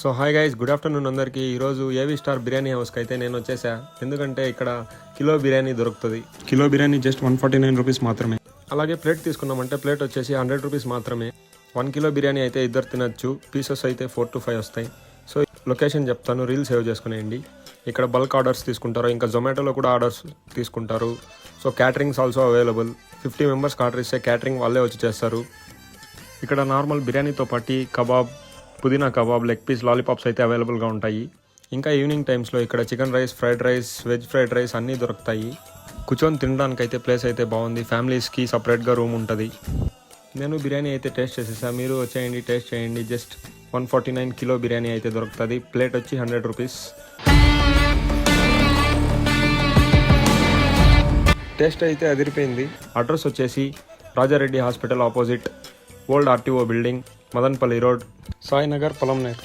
So hi guys, good afternoon అందరికీ. ఈరోజు ఏవి స్టార్ బిర్యానీ హౌస్కి అయితే నేను వచ్చేసా. ఎందుకంటే ఇక్కడ కిలో బిర్యానీ దొరుకుతుంది. కిలో బిర్యానీ జస్ట్ 149 రూపీస్ మాత్రమే. అలాగే ప్లేట్ తీసుకున్నామంటే ప్లేట్ వచ్చేసి 100 రూపీస్ మాత్రమే. 1 కిలో బిర్యానీ అయితే ఇద్దరు తినచ్చు. పీసెస్ అయితే 4 to 5 వస్తాయి. సో లొకేషన్ చెప్తాను, రీల్ సేవ్ చేసుకునేయండి. ఇక్కడ బల్క్ ఆర్డర్స్ తీసుకుంటారు, ఇంకా జొమాటోలో కూడా ఆర్డర్స్ తీసుకుంటారు. So caterings also available. 50 మెంబర్స్కి ఆర్డర్ ఇస్తే క్యాటరింగ్ వాళ్ళే వచ్చి చేస్తారు. ఇక్కడ నార్మల్ బిర్యానీతో పాటు కబాబ్, పుదీనా కబాబ్, లెగ్ పీస్, లాలీపాప్స్ అయితే అవైలబుల్గా ఉంటాయి. ఇంకా ఈవినింగ్ టైమ్స్లో ఇక్కడ chicken rice, fried rice, veg fried rice అన్నీ దొరుకుతాయి. కూర్చొని తినడానికి అయితే ప్లేస్ అయితే బాగుంది. ఫ్యామిలీస్కి సపరేట్గా రూమ్ ఉంటుంది. నేను బిర్యానీ అయితే టేస్ట్ చేసేసా, మీరు వచ్చేయండి టేస్ట్ చేయండి. జస్ట్ 149 కిలో బిర్యానీ అయితే దొరుకుతుంది. ప్లేట్ వచ్చి 100 రూపీస్. టేస్ట్ అయితే అదిరిపోయింది. అడ్రస్ వచ్చేసి Rajareddy hospital opposite, old RTO building, Madanapalle road, Sainagar, పొలంనేర్.